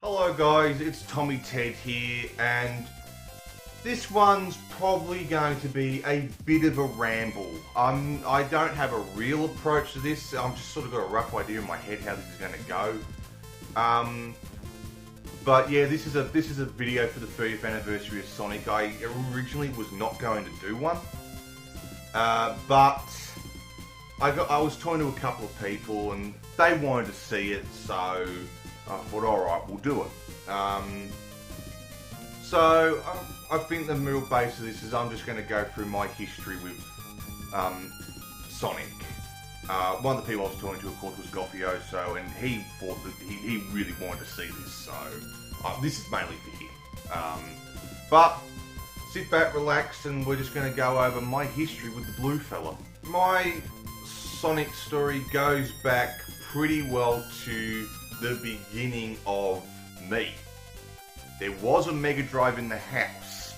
Hello guys, it's Tommy Ted here, and this one's probably going to be a bit of a ramble. I don't have a real approach to this. I'm just sort of got a rough idea in my head how this is going to go. But yeah, this is a video for the 30th anniversary of Sonic. I originally was not going to do one, but I was talking to a couple of people and they wanted to see it, so I thought, alright, we'll do it. So I think the real base of this is I'm just going to go through my history with Sonic. One of the people I was talking to, of course, was Gofioso, and he thought that he really wanted to see this, so this is mainly for him. But sit back, relax, and we're just going to go over my history with the blue fella. My Sonic story goes back pretty well to the beginning of me. There was a Mega Drive in the house,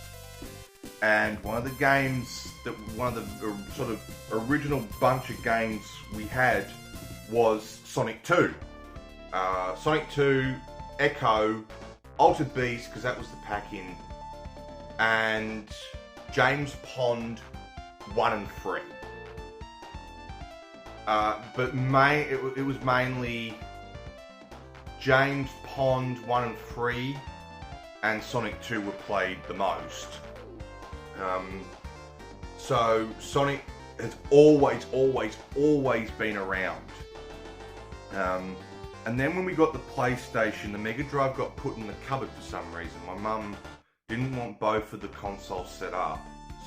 and one of the sort of original bunch of games we had was Sonic 2. Sonic 2, Echo, Altered Beast, because that was the pack-in, and James Pond 1 and 3. But it was mainly James Pond 1 and 3 and Sonic 2 were played the most. So Sonic has always been around. And then when we got the PlayStation, the Mega Drive got put in the cupboard for some reason. My mum didn't want both of the consoles set up.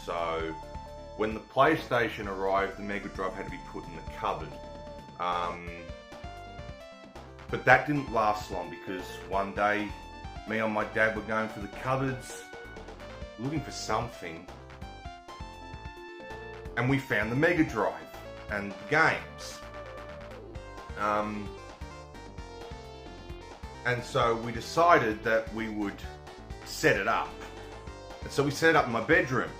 So when the PlayStation arrived, the Mega Drive had to be put in the cupboard. But that didn't last long, because one day me and my dad were going through the cupboards looking for something, and we found the Mega Drive and the games. And so we decided that we would set it up. And so we set it up in my bedroom.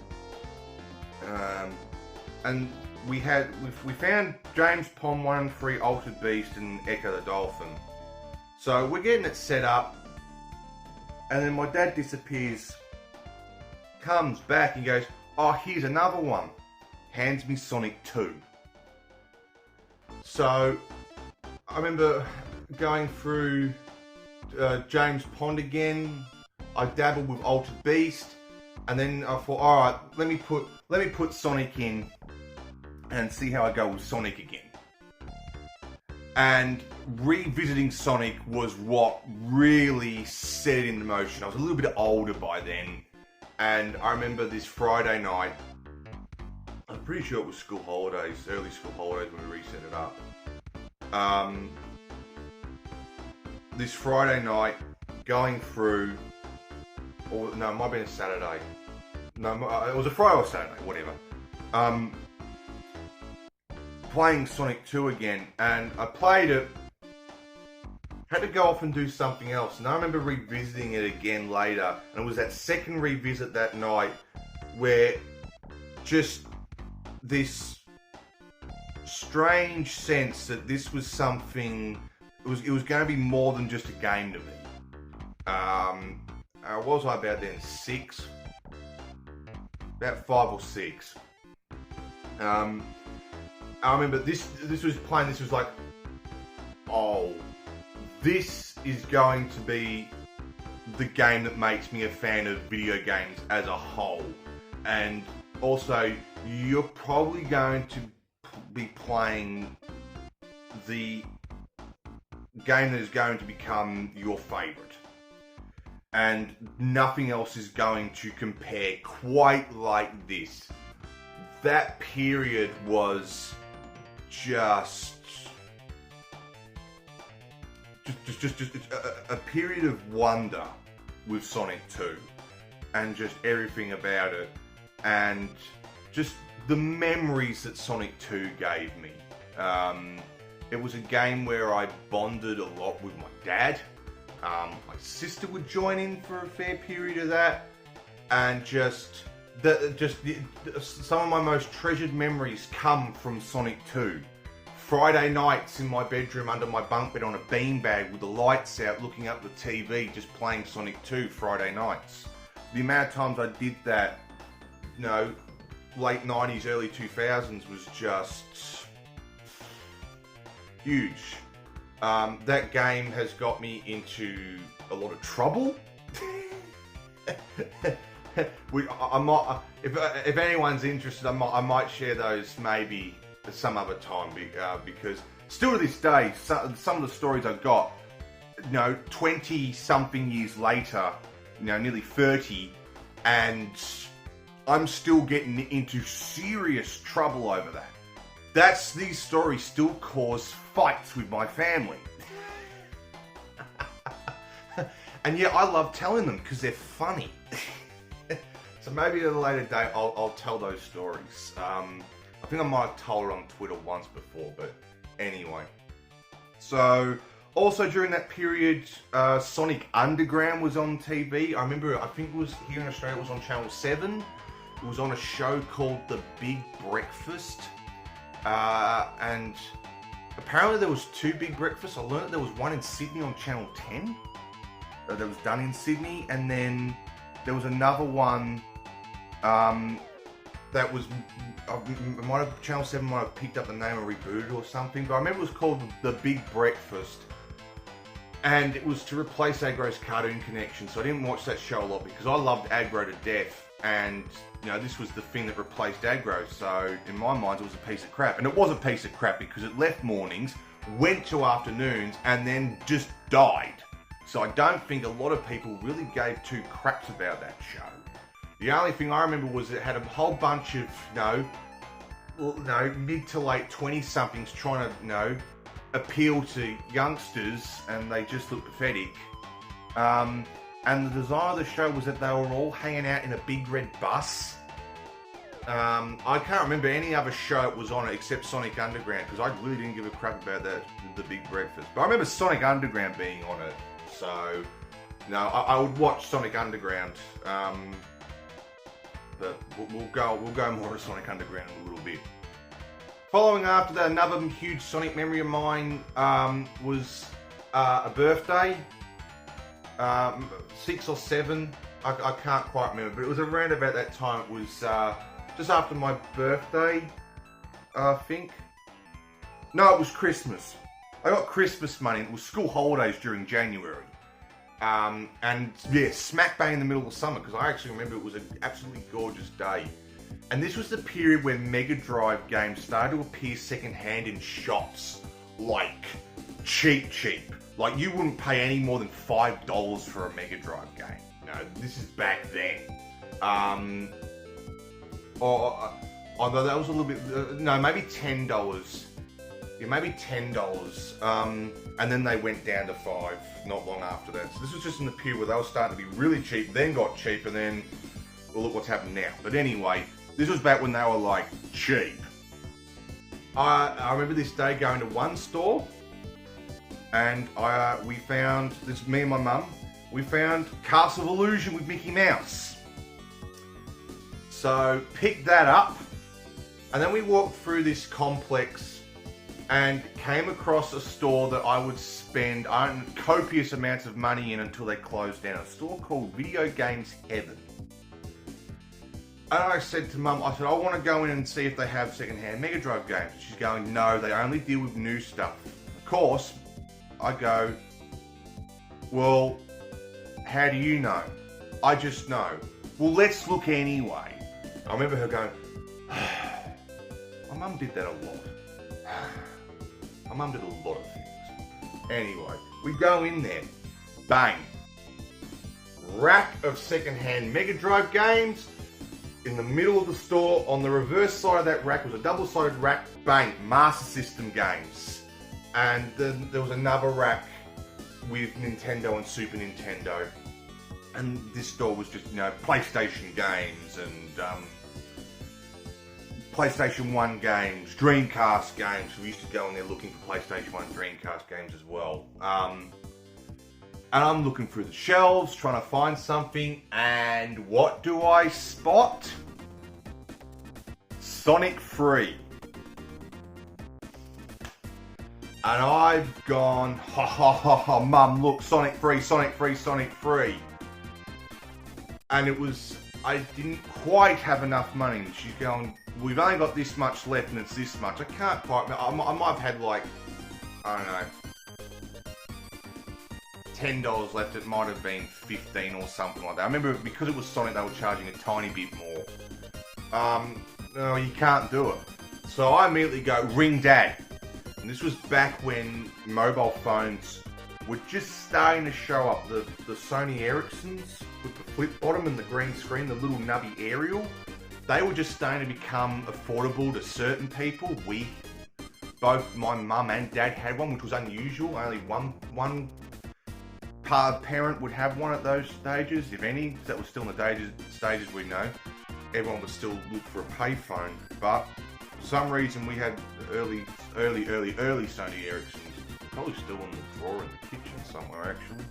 And we found James Pond 1 and 3, Altered Beast, and Echo the Dolphin. So we're getting it set up, and then my dad disappears, comes back and goes, oh, here's another one. Hands me Sonic 2. So I remember going through James Pond again. I dabbled with Altered Beast, and then I thought, alright, let me put Sonic in and see how I go with Sonic again. And revisiting Sonic was what really set it into motion. I was a little bit older by then, and I remember this Friday night, I'm pretty sure it was school holidays, early school holidays when we reset it up. This Friday night, going through, or no, it might have been a Saturday. No, it was a Friday or Saturday, whatever. Playing Sonic 2 again, and I played it, had to go off and do something else, and I remember revisiting it again later, and it was that second revisit that night where just this strange sense that this was something, it was going to be more than just a game to me. Was I about then? 6? About 5 or 6. I remember this was playing, this was like, oh, this is going to be the game that makes me a fan of video games as a whole. And also, you're probably going to be playing the game that is going to become your favourite. And nothing else is going to compare quite like this. That period was just a period of wonder with Sonic 2, and just everything about it, and just the memories that Sonic 2 gave me. It was a game where I bonded a lot with my dad. My sister would join in for a fair period of that, and some of my most treasured memories come from Sonic 2. Friday nights in my bedroom under my bunk bed on a beanbag with the lights out, looking up the TV, just playing Sonic 2 Friday nights. The amount of times I did that, you know, late 90s, early 2000s was just huge. That game has got me into a lot of trouble. I might, if anyone's interested, I might share those maybe some other time, because still to this day, some of the stories I've got, you know, 20 something years later, you know, nearly 30, and I'm still getting into serious trouble over that. These stories still cause fights with my family. And yeah, I love telling them because they're funny. So maybe at a later date, I'll tell those stories. I think I might have told it on Twitter once before, but anyway. So, also during that period, Sonic Underground was on TV. I remember, I think it was here in Australia, it was on Channel 7. It was on a show called The Big Breakfast. And apparently there was 2 Big Breakfasts. I learned that there was one in Sydney on Channel 10. That was done in Sydney. And then there was another one that was, Channel 7 might have picked up the name or rebooted or something, but I remember it was called The Big Breakfast, and it was to replace Aggro's Cartoon Connection. So I didn't watch that show a lot because I loved Aggro to death, and you know, this was the thing that replaced Aggro, so in my mind it was a piece of crap. And it was a piece of crap because it left mornings, went to afternoons, and then just died. So I don't think a lot of people really gave 2 craps about that show. The only thing I remember was it had a whole bunch of, mid to late 20-somethings trying to, appeal to youngsters, and they just looked pathetic. And the design of the show was that they were all hanging out in a big red bus. I can't remember any other show that was on it except Sonic Underground, because I really didn't give a crap about the Big Breakfast. But I remember Sonic Underground being on it, so I would watch Sonic Underground. But we'll go more to Sonic Underground in a little bit. Following after that, another huge Sonic memory of mine was a birthday. 6 or 7, I can't quite remember, but it was around about that time. It was just after my birthday, I think. No, it was Christmas. I got Christmas money. It was school holidays during January. And yeah, smack bang in the middle of summer, because I actually remember it was an absolutely gorgeous day. And this was the period when Mega Drive games started to appear secondhand in shops, like cheap. Like you wouldn't pay any more than $5 for a Mega Drive game. No, this is back then. Although that was a little bit, maybe $10. Yeah, maybe $10. And then they went down to $5 not long after that. So this was just in the period where they were starting to be really cheap, then got cheap, and then, well, look what's happened now. But anyway, this was back when they were like cheap. I remember this day going to one store, and we found, this me and my mum, we found Castle of Illusion with Mickey Mouse. So picked that up, and then we walked through this complex and came across a store that I would spend copious amounts of money in until they closed down. A store called Video Games Heaven. And I said to Mum, I want to go in and see if they have secondhand Mega Drive games. She's going, no, they only deal with new stuff. Of course, I go, well, how do you know? I just know. Well, let's look anyway. I remember her going, my mum did that a lot. My mum did a lot of things. Anyway, we go in there. Bang. Rack of secondhand Mega Drive games. In the middle of the store, on the reverse side of that rack was a double-sided rack. Bang. Master System games. And then there was another rack with Nintendo and Super Nintendo. And this store was just, PlayStation games and PlayStation 1 games, Dreamcast games. We used to go in there looking for PlayStation 1 Dreamcast games as well. And I'm looking through the shelves, trying to find something, and what do I spot? Sonic 3. And I've gone, ha ha ha ha, Mum, look, Sonic free, Sonic free, Sonic free. And it was, I didn't quite have enough money. And she's going, we've only got this much left and it's this much. I can't quite, I might have had like, I don't know, $10 left. It might have been 15 or something like that. I remember because it was Sonic, they were charging a tiny bit more. No, you can't do it. So I immediately go, ring Dad. And this was back when mobile phones were just starting to show up. The Sony Ericssons with the flip bottom and the green screen, the little nubby aerial, they were just starting to become affordable to certain people. Both my mum and dad had one, which was unusual. Only one parent would have one at those stages, if any. That was still in the stages we know. Everyone would still look for a payphone, but for some reason we had early Sony Ericssons. Probably still in the drawer in the kitchen somewhere, actually.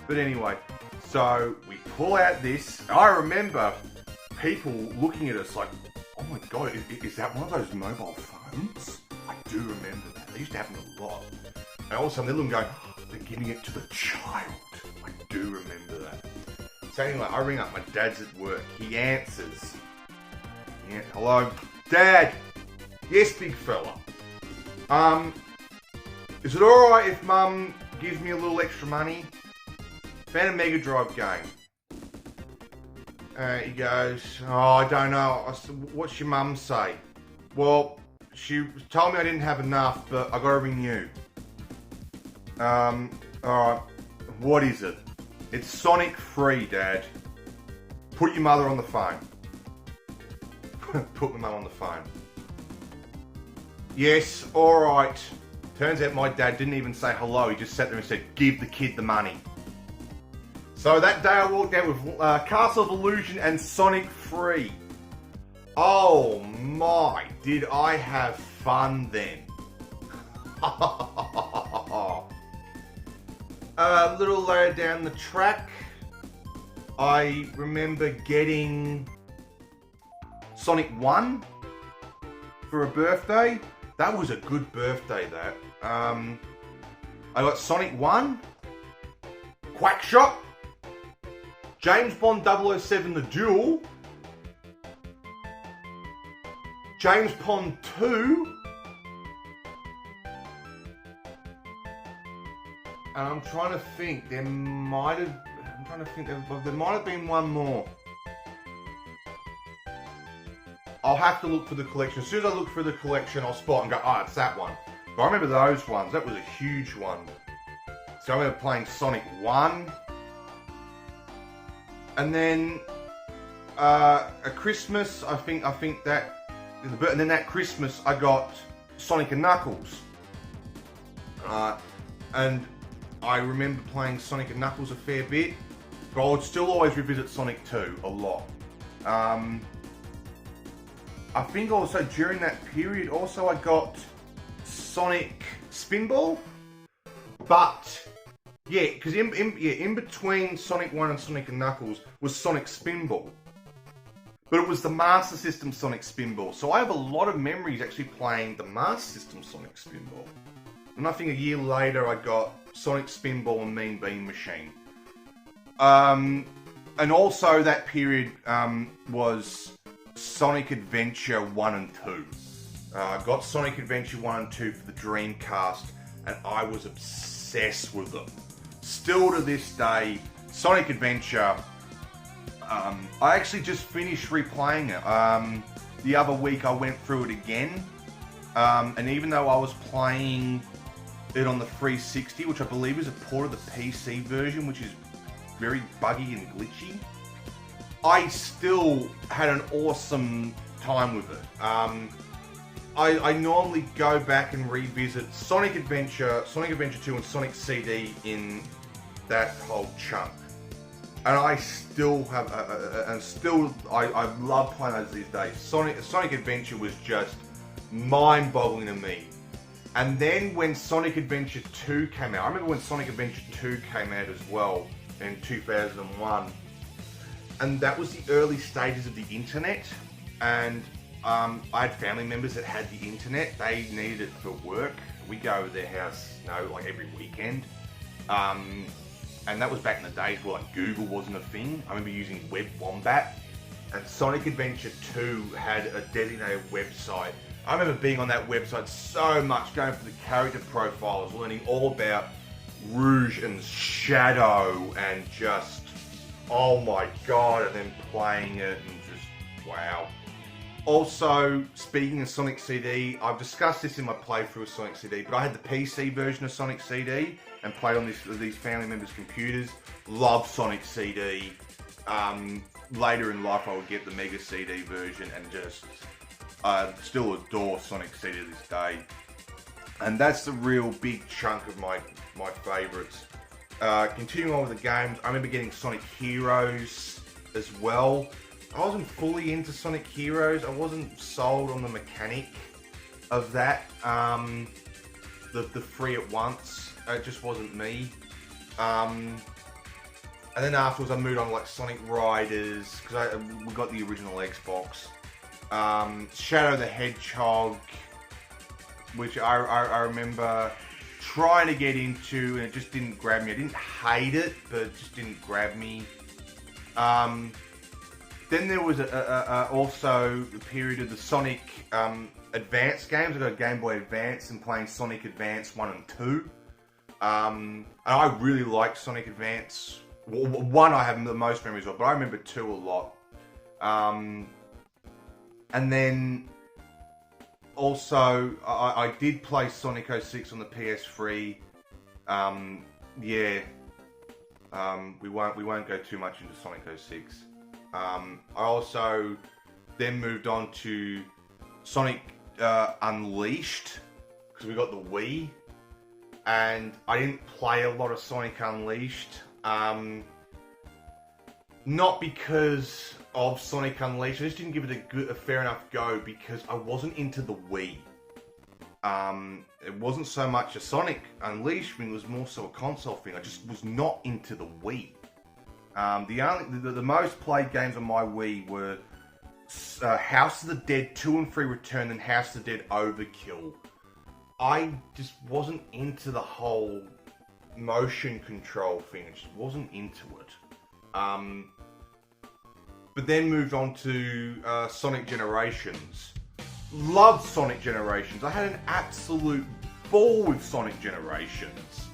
But anyway, so we pull out this. I remember people looking at us like, oh my god, is that one of those mobile phones? I do remember that. They used to happen a lot. And all of a sudden they look and go, oh, they're giving it to the child. I do remember that. So anyway, I ring up, my dad's at work. He answers. Yeah, hello, Dad. Yes, big fella. Is it alright if Mum gives me a little extra money? Found a Mega Drive game. He goes, oh, I don't know. I said, what's your mum say? Well, she told me I didn't have enough, but I gotta ring you. Alright. What is it? It's Sonic free, Dad. Put your mother on the phone. Put my mum on the phone. Yes, alright. Turns out my dad didn't even say hello. He just sat there and said, give the kid the money. So that day I walked out with Castle of Illusion and Sonic free. Oh my, did I have fun then. A little later down the track, I remember getting Sonic 1 for a birthday. That was a good birthday, that. I got Sonic 1, Quackshot, James Bond 007 The Duel, James Bond 2, and I'm trying to think, there might have been one more. I'll have to look for the collection. As soon as I look for the collection, I'll spot and go, oh, it's that one. But I remember those ones. That was a huge one. So I remember playing Sonic 1. And then at Christmas, I think that, and then that Christmas I got Sonic and Knuckles. And I remember playing Sonic and Knuckles a fair bit, but I would still always revisit Sonic 2 a lot. I think also during that period, also I got Sonic Spinball, but yeah, because in between Sonic 1 and Sonic and Knuckles was Sonic Spinball, but it was the Master System Sonic Spinball. So I have a lot of memories actually playing the Master System Sonic Spinball. And I think a year later I got Sonic Spinball and Mean Bean Machine. And also that period was Sonic Adventure 1 and 2. I got Sonic Adventure 1 and 2 for the Dreamcast, and I was obsessed with them. Still to this day, Sonic Adventure, I actually just finished replaying it. The other week I went through it again, and even though I was playing it on the 360, which I believe is a port of the PC version, which is very buggy and glitchy, I still had an awesome time with it. I normally go back and revisit Sonic Adventure 2 and Sonic CD in that whole chunk. And I still have, I love playing those these days. Sonic Adventure was just mind-boggling to me. And then when Sonic Adventure 2 came out, I remember when Sonic Adventure 2 came out as well in 2001. And that was the early stages of the internet. And I had family members that had the internet. They needed it for work. We go to their house, like every weekend. And that was back in the days where like Google wasn't a thing. I remember using Web Wombat. And Sonic Adventure 2 had a designated website. I remember being on that website so much, going for the character profiles, learning all about Rouge and Shadow, and just, oh my god, and then playing it, and just, wow. Also, speaking of Sonic CD, I've discussed this in my playthrough of Sonic CD, but I had the PC version of Sonic CD, and played on these family members' computers. Love Sonic CD. Later in life I would get the Mega CD version, and just still adore Sonic CD to this day. And that's the real big chunk of my favourites. Continuing on with the games, I remember getting Sonic Heroes as well. I wasn't fully into Sonic Heroes. I wasn't sold on the mechanic of that. The free at once. It just wasn't me. And then afterwards I moved on to like Sonic Riders, because we got the original Xbox. Shadow the Hedgehog, which I remember trying to get into, and it just didn't grab me. I didn't hate it, but it just didn't grab me. Then there was also the period of the Sonic Advance games. I got a Game Boy Advance and playing Sonic Advance 1 and 2. And I really liked Sonic Advance. 1 I have the most memories of, but I remember 2 a lot. And then also I did play Sonic 06 on the PS3. We won't go too much into Sonic 06. I also then moved on to Sonic Unleashed, because we got the Wii, and I didn't play a lot of Sonic Unleashed. Not because of Sonic Unleashed, I just didn't give it a fair enough go, because I wasn't into the Wii. It wasn't so much a Sonic Unleashed thing, it was more so a console thing. I just was not into the Wii. The most played games on my Wii were House of the Dead 2 and 3 Return, and House of the Dead Overkill. I just wasn't into the whole motion control thing. I just wasn't into it. But then moved on to Sonic Generations. Loved Sonic Generations. I had an absolute ball with Sonic Generations.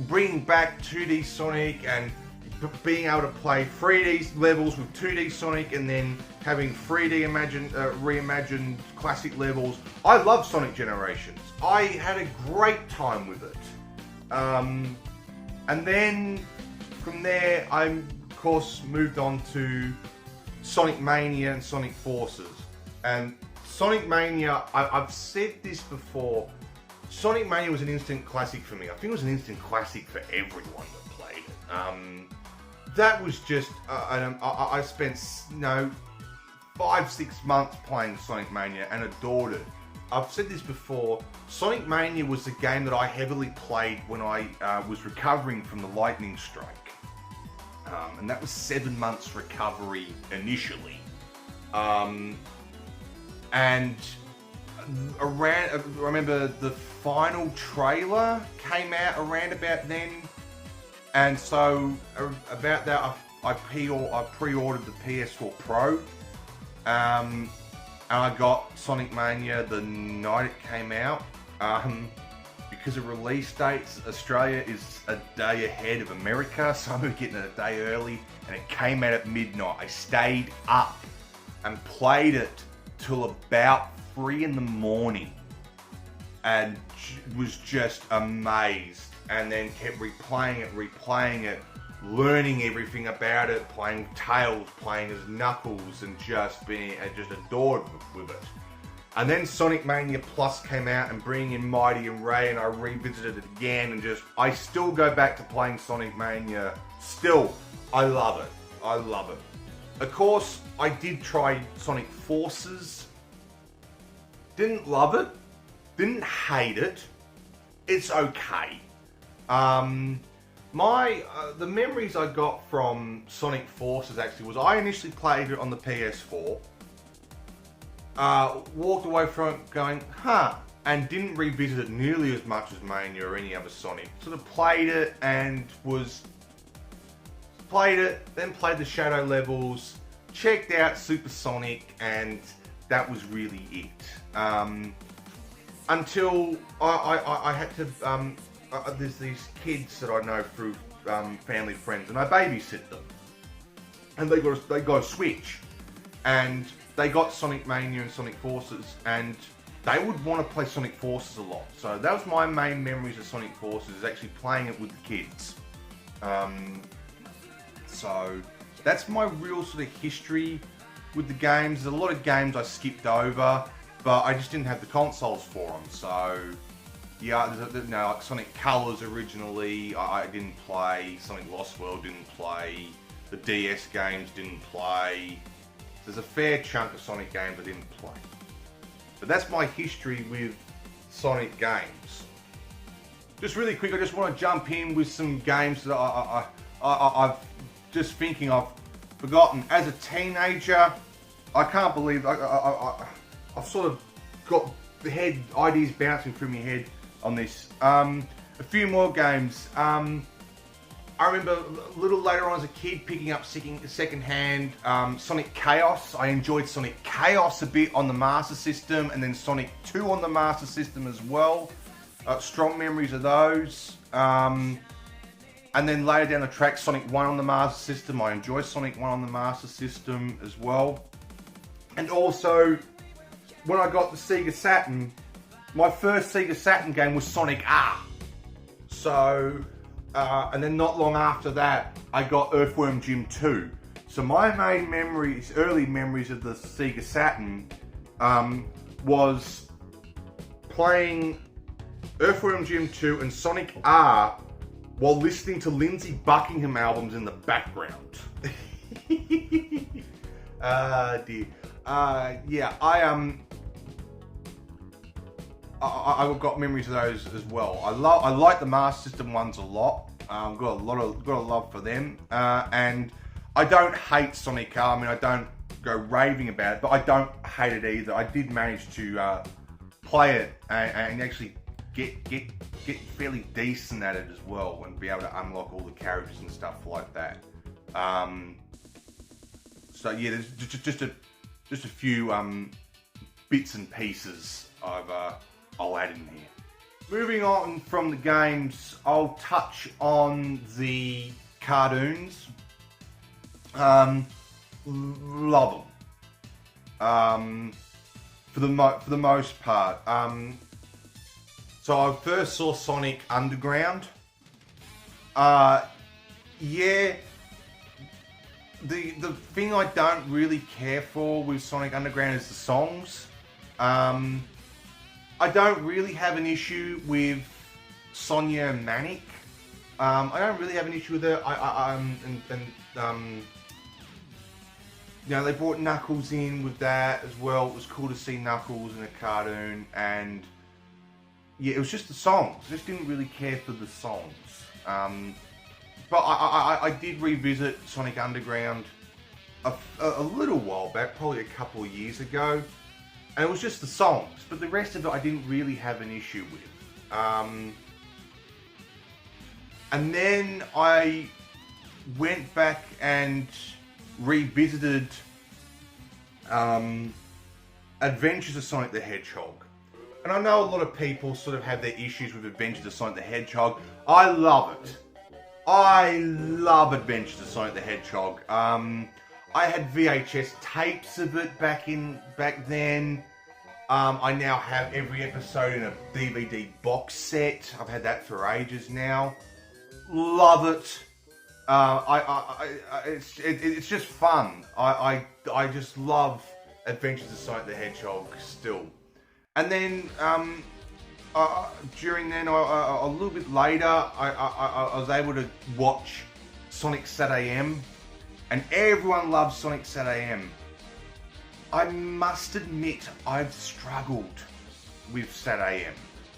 Bringing back 2D Sonic and being able to play 3D levels with 2D Sonic, and then having 3D reimagined classic levels. I love Sonic Generations. I had a great time with it. And then from there, I of course moved on to Sonic Mania and Sonic Forces. And Sonic Mania, I've said this before, Sonic Mania was an instant classic for me. I think it was an instant classic for everyone that played it. That was just, I spent 5-6 months playing Sonic Mania and adored it. I've said this before, Sonic Mania was the game that I heavily played when I was recovering from the lightning strike. And that was 7 months recovery initially. And I remember the final trailer came out around about then. And so about that, I pre-ordered the PS4 Pro. And I got Sonic Mania the night it came out. Because of release dates, Australia is a day ahead of America, so I'm getting it a day early, and it came out at midnight. I stayed up and played it till about 3 in the morning, and was just amazed, and then kept replaying it, learning everything about it, playing Tails, playing as Knuckles, and just adored with it. And then Sonic Mania Plus came out, and bringing in Mighty and Ray, and I revisited it again, and I still go back to playing Sonic Mania. Still, I love it. I love it. Of course, I did try Sonic Forces. Didn't love it. Didn't hate it. It's okay. The memories I got from Sonic Forces actually was I initially played it on the PS4. walked away from it going, huh, and didn't revisit it nearly as much as Mania or any other Sonic. Sort of played it and then played the Shadow levels, checked out Super Sonic, and that was really it. Until I had to, there's these kids that I know through family friends, and I babysit them, and they got a Switch, and they got Sonic Mania and Sonic Forces, and they would want to play Sonic Forces a lot. So that was my main memories of Sonic Forces, is actually playing it with the kids. So that's my real sort of history with the games. There's a lot of games I skipped over, but I just didn't have the consoles for them. So yeah, like Sonic Colors originally, I didn't play. Sonic Lost World didn't play. The DS games didn't play. There's a fair chunk of Sonic games I didn't play. But that's my history with Sonic games. Just really quick, I just want to jump in with some games that I've just thinking I've forgotten. As a teenager, I can't believe I've sort of got the ideas bouncing through my head on this. A few more games. I remember a little later on as a kid picking up second-hand Sonic Chaos. I enjoyed Sonic Chaos a bit on the Master System, and then Sonic 2 on the Master System as well. Strong memories of those. And then later down the track, Sonic 1 on the Master System. I enjoy Sonic 1 on the Master System as well. And also, when I got the Sega Saturn, my first Sega Saturn game was Sonic R. So, and then not long after that, I got Earthworm Jim 2. So my main memories, early memories of the Sega Saturn, was playing Earthworm Jim 2 and Sonic R while listening to Lindsey Buckingham albums in the background. Dear. Yeah, I've got memories of those as well. I like the Master System ones a lot. Got a lot of love for them, and I don't hate Sonic R. I mean, I don't go raving about it, but I don't hate it either. I did manage to play it and actually get fairly decent at it as well, and be able to unlock all the characters and stuff like that. So yeah, there's just a few bits and pieces I'll add in here. Moving on from the games, I'll touch on the cartoons. Love them. For the most part. So I first saw Sonic Underground. Yeah. The thing I don't really care for with Sonic Underground is the songs. I don't really have an issue with Sonia Manic. I don't really have an issue with her. You know, they brought Knuckles in with that as well. It was cool to see Knuckles in a cartoon, and yeah, it was just the songs. I just didn't really care for the songs. But I did revisit Sonic Underground a little while back, probably a couple of years ago, and it was just the songs. But the rest of it I didn't really have an issue with. And then I went back and revisited Adventures of Sonic the Hedgehog. And I know a lot of people sort of have their issues with Adventures of Sonic the Hedgehog. I love it. I love Adventures of Sonic the Hedgehog. I had VHS tapes of it back then. I now have every episode in a DVD box set. I've had that for ages now. Love it. It's just fun. I just love Adventures of Sonic the Hedgehog still. And then during then, a little bit later, I was able to watch Sonic Sat AM, and everyone loves Sonic Sat AM. I must admit, I've struggled with Sat AM.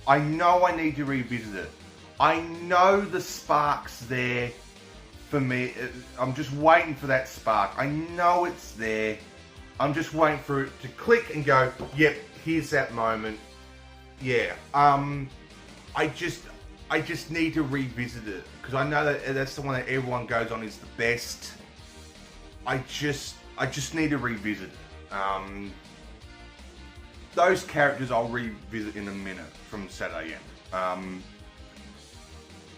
I know I need to revisit it. I know the spark's there for me. I'm just waiting for that spark. I know it's there, I'm just waiting for it to click and go, yep, here's that moment. Yeah. I just need to revisit it because I know that that's the one that everyone goes on is the best. I just need to revisit it. Those characters I'll revisit in a minute from Saturday End.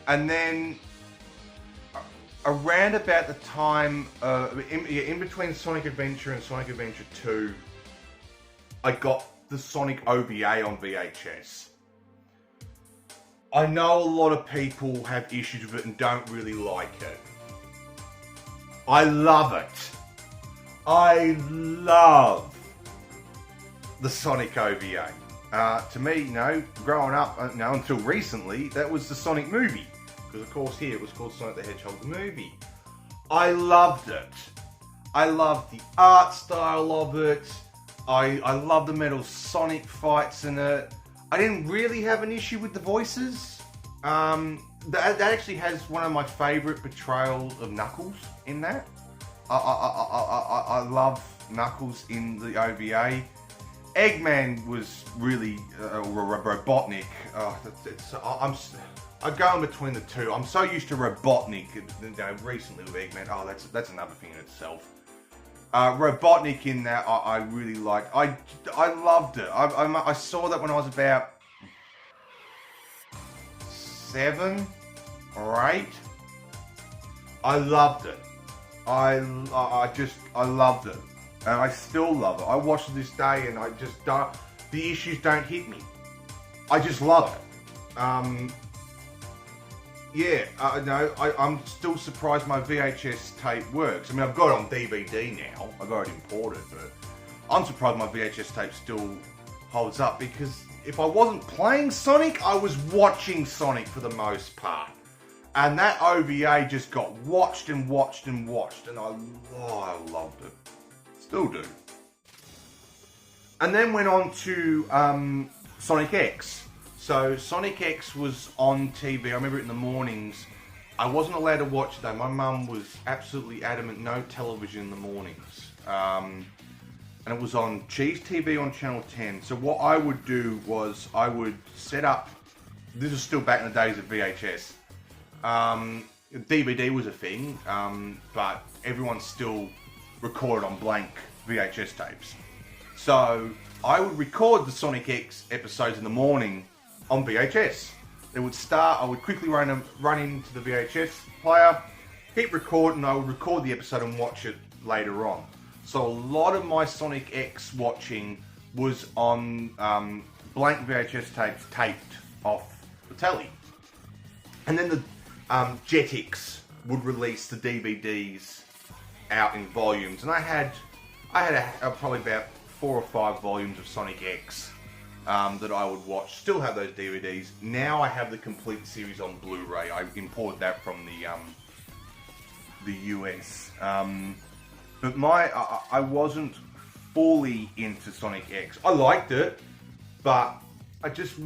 And then around about the time, in between Sonic Adventure and Sonic Adventure 2, I got the Sonic OVA on VHS. I know a lot of people have issues with it and don't really like it. I love it. I love the Sonic OVA. To me, growing up, until recently, that was the Sonic movie. Because of course here it was called Sonic the Hedgehog the movie. I loved it. I loved the art style of it. I love the Metal Sonic fights in it. I didn't really have an issue with the voices. That actually has one of my favourite portrayals of Knuckles in that. I love Knuckles in the OVA. Eggman was really Robotnik. I go in between the two. I'm so used to Robotnik recently with Eggman. Oh, that's another thing in itself. Robotnik in that I really liked. I loved it. I saw that when I was about 7 or 8. I loved it. I loved it. And I still love it. I watch it this day and I just don't, the issues don't hit me. I just love it. Yeah, I'm still surprised my VHS tape works. I mean, I've got it on DVD now. I got it imported, but I'm surprised my VHS tape still holds up because if I wasn't playing Sonic, I was watching Sonic for the most part. And that OVA just got watched and watched and watched, and I loved it. Still do. And then went on to Sonic X. So Sonic X was on TV. I remember it in the mornings. I wasn't allowed to watch it though. My mum was absolutely adamant, no television in the mornings. And it was on Cheese TV on Channel 10. So what I would do was I would set up, this was still back in the days of VHS. DVD was a thing, but everyone still recorded on blank VHS tapes. So I would record the Sonic X episodes in the morning on VHS. It would start, I would quickly run into the VHS player, hit record, and I would record the episode and watch it later on. So a lot of my Sonic X watching was on blank VHS tapes taped off the telly. And then the Jetix would release the DVDs out in volumes, and I had probably about 4 or 5 volumes of Sonic X that I would watch. Still have those DVDs. Now I have the complete series on Blu-ray. I imported that from the US. But I wasn't fully into Sonic X. I liked it, but it just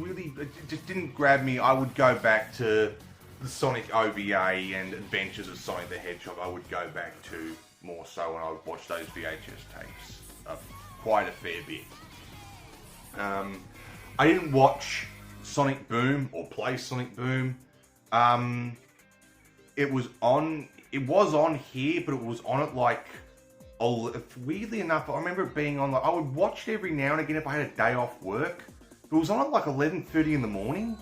didn't grab me. I would go back to the Sonic OVA and Adventures of Sonic the Hedgehog. I would go back to more so when I would watch those VHS tapes quite a fair bit. I didn't watch Sonic Boom or play Sonic Boom. It was on here, but it was on at like, weirdly enough, I remember it being on, I would watch it every now and again if I had a day off work. It was on at like 11:30 in the morning.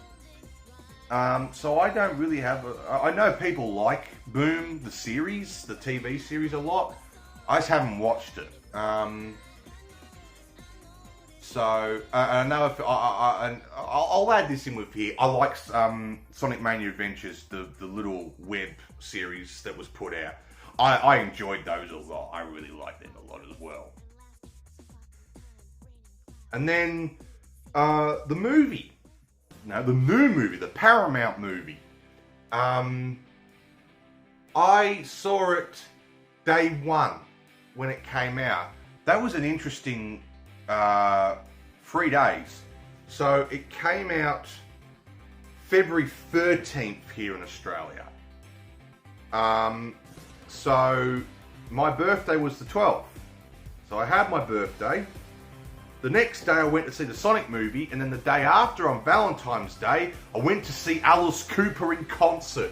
So I don't really have I know people like Boom, the series, the TV series a lot. I just haven't watched it. So I know if I'll add this in with here. I like Sonic Mania Adventures, the little web series that was put out. I enjoyed those a lot. I really liked them a lot as well. And then the movie. No, the new movie, the Paramount movie. I saw it day one when it came out. That was an interesting 3 days. So it came out February 13th here in Australia. So my birthday was the 12th. So I had my birthday. The next day I went to see the Sonic movie, and then the day after, on Valentine's Day, I went to see Alice Cooper in concert.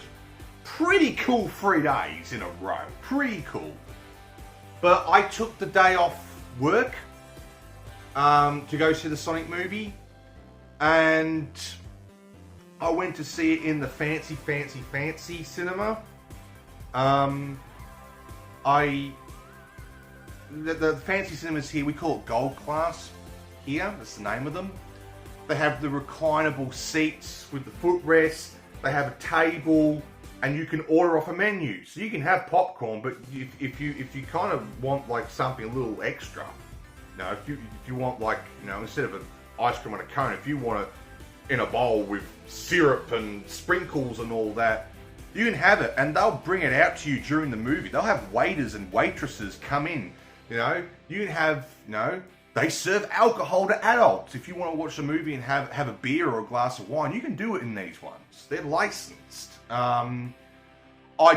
Pretty cool 3 days in a row. Pretty cool. But I took the day off work to go see the Sonic movie, and I went to see it in the fancy cinema. The fancy cinemas here, we call it Gold Class here, that's the name of them. They have the reclinable seats with the footrests, they have a table, and you can order off a menu. So you can have popcorn, but if you kind of want like something a little extra, you know, if you want like, you know, instead of an ice cream on a cone, if you want it in a bowl with syrup and sprinkles and all that, you can have it, and they'll bring it out to you during the movie. They'll have waiters and waitresses come in. You know, you can have, you know, they serve alcohol to adults. If you want to watch a movie and have a beer or a glass of wine, you can do it in these ones. They're licensed. I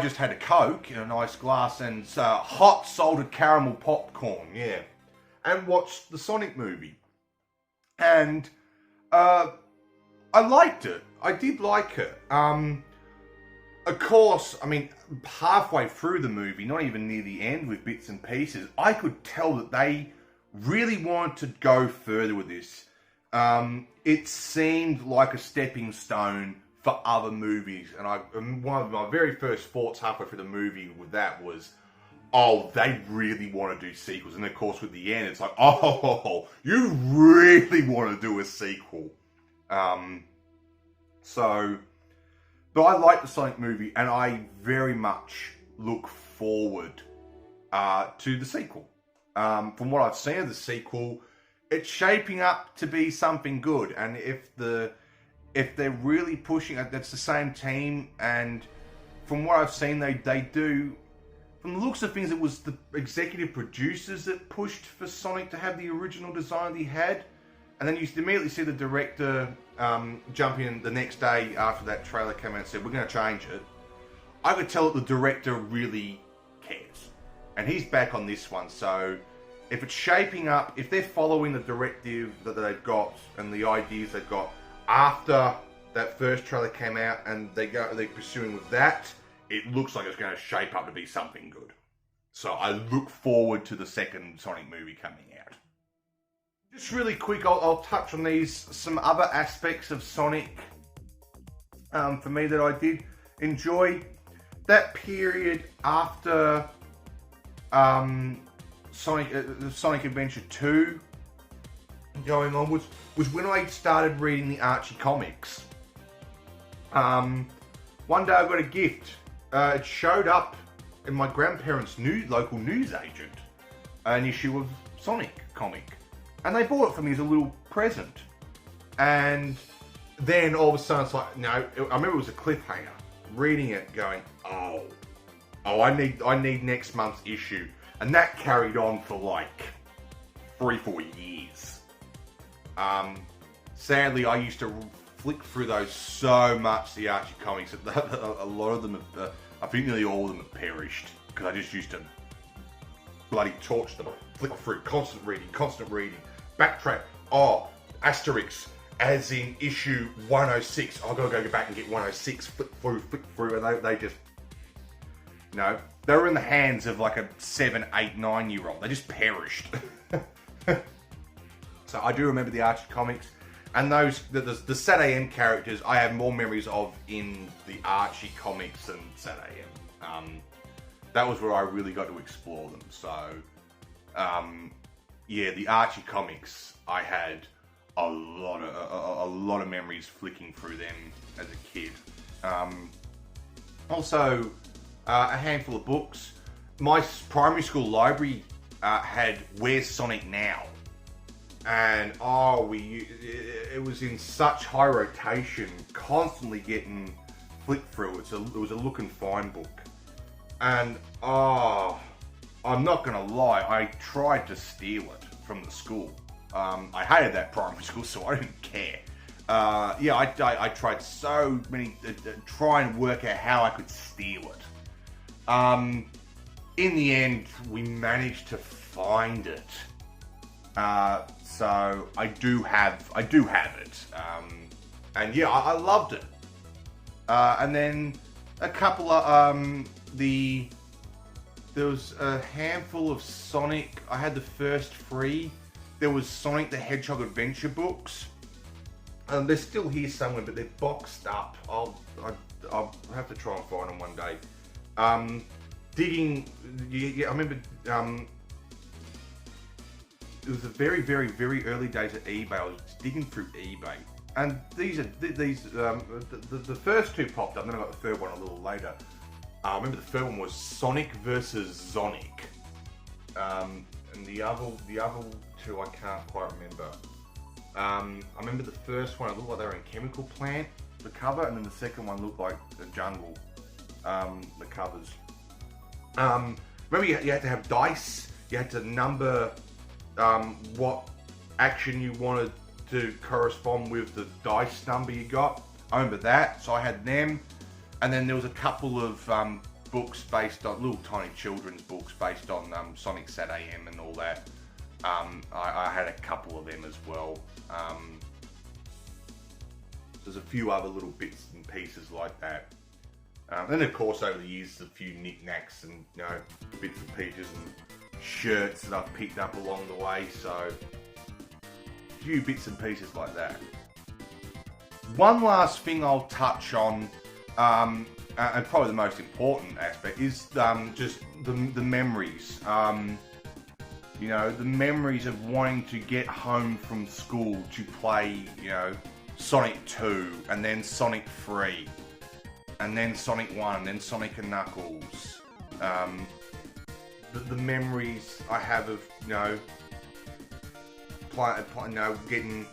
just had a Coke in a nice glass and hot salted caramel popcorn, yeah, and watched the Sonic movie. And I liked it. I did like it. Of course, I mean, halfway through the movie, not even near the end with bits and pieces, I could tell that they really wanted to go further with this. It seemed like a stepping stone for other movies. And one of my very first thoughts halfway through the movie with that was, oh, they really want to do sequels. And of course, with the end, it's like, oh, you really want to do a sequel. But I like the Sonic movie, and I very much look forward to the sequel. From what I've seen of the sequel, it's shaping up to be something good. And if they're really pushing it, that's the same team. And from what I've seen, they do. From the looks of things, it was the executive producers that pushed for Sonic to have the original design that he had. And then you immediately see the director jump in the next day after that trailer came out and said, we're going to change it. I could tell that the director really cares. And he's back on this one. So if it's shaping up, if they're following the directive that they've got and the ideas they've got after that first trailer came out and they're pursuing with that, it looks like it's going to shape up to be something good. So I look forward to the second Sonic movie coming out. Just really quick, I'll touch on some other aspects of Sonic for me that I did enjoy. That period after Sonic Adventure 2 going onwards was when I started reading the Archie Comics. One day I got a gift. It showed up in my grandparents' local newsagent, an issue of Sonic comic. And they bought it for me as a little present. And then all of a sudden it's like, no, I remember it was a cliffhanger. Reading it going, oh, I need next month's issue. And that carried on for like 3-4 years. Sadly, I used to flick through those so much, the Archie Comics, that a lot of them, I think nearly all of them have perished. Because I just used to bloody torch them. Flick through, constant reading. Backtrack, Asterix, as in issue 106. I've got to go back and get 106, flick through, and they just, you know, they were in the hands of like a 7, 8, 9-year-old. They just perished. So I do remember the Archie Comics, and the Sat AM characters I have more memories of in the Archie Comics than Sat AM. That was where I really got to explore them. So, yeah, the Archie Comics, I had a lot of memories flicking through them as a kid. Also, a handful of books. My primary school library had Where's Sonic Now? And it was in such high rotation, constantly getting flicked through. It was a look and find book. And I'm not gonna lie, I tried to steal it from the school. I hated that primary school, so I didn't care. Yeah, I tried so many, try and work out how I could steal it. in the end, we managed to find it. So I do have it. And yeah, I loved it. And then a couple of there was a handful of Sonic. I had the first 3. There was Sonic the Hedgehog adventure books. They're still here somewhere, but they're boxed up. I'll have to try and find them one day. Digging, yeah, I remember. It was the very, very, very early days of eBay. I was digging through eBay, and the first 2 popped up. And then I got the third one a little later. I remember the third one was Sonic versus Sonic, and the other 2 I can't quite remember. I remember the first one, it looked like they were in Chemical Plant, the cover, and then the second one looked like the Jungle, the covers. Remember you had to have dice. You had to number what action you wanted to correspond with the dice number you got. I remember that, so I had them. And then there was a couple of books based on, little tiny children's books based on Sonic Sat AM and all that. I had a couple of them as well. There's a few other little bits and pieces like that. And of course, over the years, a few knickknacks and bits and pieces and shirts that I've picked up along the way. So a few bits and pieces like that. One last thing I'll touch on, and probably the most important aspect, is just the memories. The memories of wanting to get home from school to play, Sonic 2, and then Sonic 3, and then Sonic 1, and then Sonic and Knuckles. The memories I have of, getting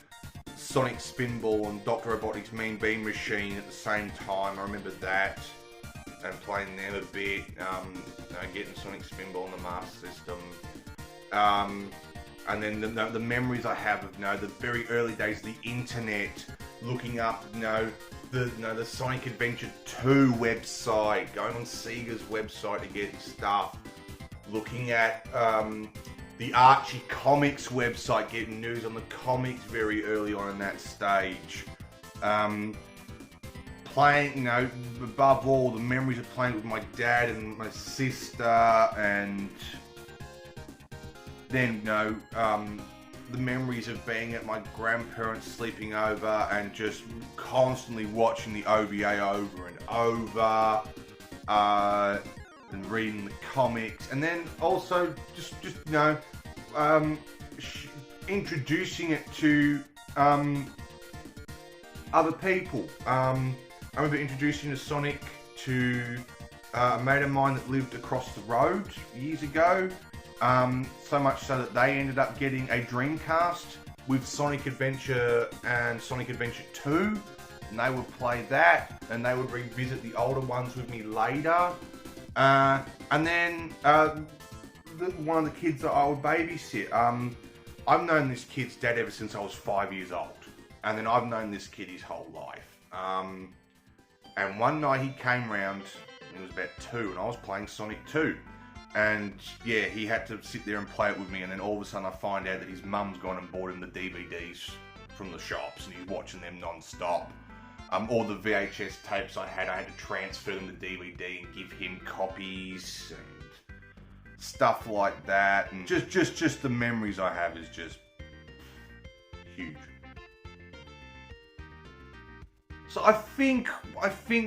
Sonic Spinball and Dr. Robotnik's Mean Bean Machine at the same time. I remember that, and playing them a bit, getting Sonic Spinball in the Master System. And then the memories I have of the very early days of the internet, looking up the Sonic Adventure 2 website, going on Sega's website to get stuff, looking at the Archie Comics website, getting news on the comics very early on in that stage. Playing, above all, the memories of playing with my dad and my sister, and then, the memories of being at my grandparents' sleeping over and just constantly watching the OVA over and over, and reading the comics, and then also just introducing it to other people. I remember introducing the Sonic to a mate of mine that lived across the road years ago. So much so that they ended up getting a Dreamcast with Sonic Adventure and Sonic Adventure 2, and they would play that, and they would revisit the older ones with me later. And then one of the kids that I would babysit, I've known this kid's dad ever since I was 5 years old, and then I've known this kid his whole life. And one night he came round, he was about 2, and I was playing Sonic 2. And yeah, he had to sit there and play it with me, and then all of a sudden I find out that his mum's gone and bought him the DVDs from the shops, and he's watching them non-stop. All the VHS tapes I had to transfer them to DVD and give him copies and stuff like that. And just the memories I have is just huge. So I think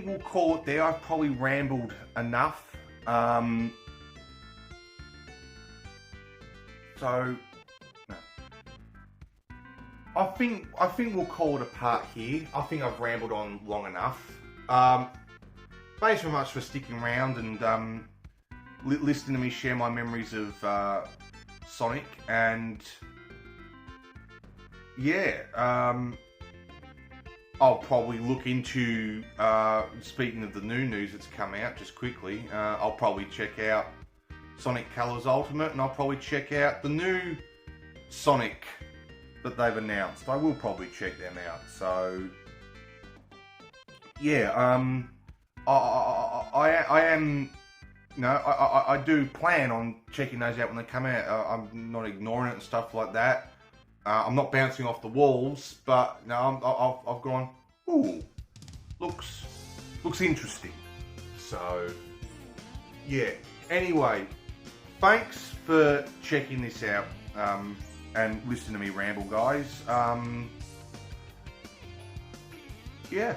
we'll call it there. I've probably rambled enough. So, no. I think we'll call it a part here. I think I've rambled on long enough. Thanks very much for sticking around and listening to me share my memories of Sonic. And yeah, I'll probably look into, speaking of the new news that's come out, just quickly, I'll probably check out Sonic Colors Ultimate, and I'll probably check out the new Sonic that they've announced. I will probably check them out. So yeah, I am No, I do plan on checking those out when they come out. I'm not ignoring it and stuff like that. I'm not bouncing off the walls, but no, I've gone, ooh, looks interesting. So, yeah. Anyway, thanks for checking this out and listening to me ramble, guys. Yeah.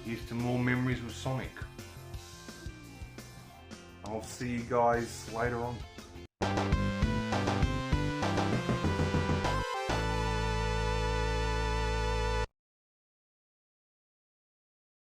Here's to more memories with Sonic. I'll see you guys later on.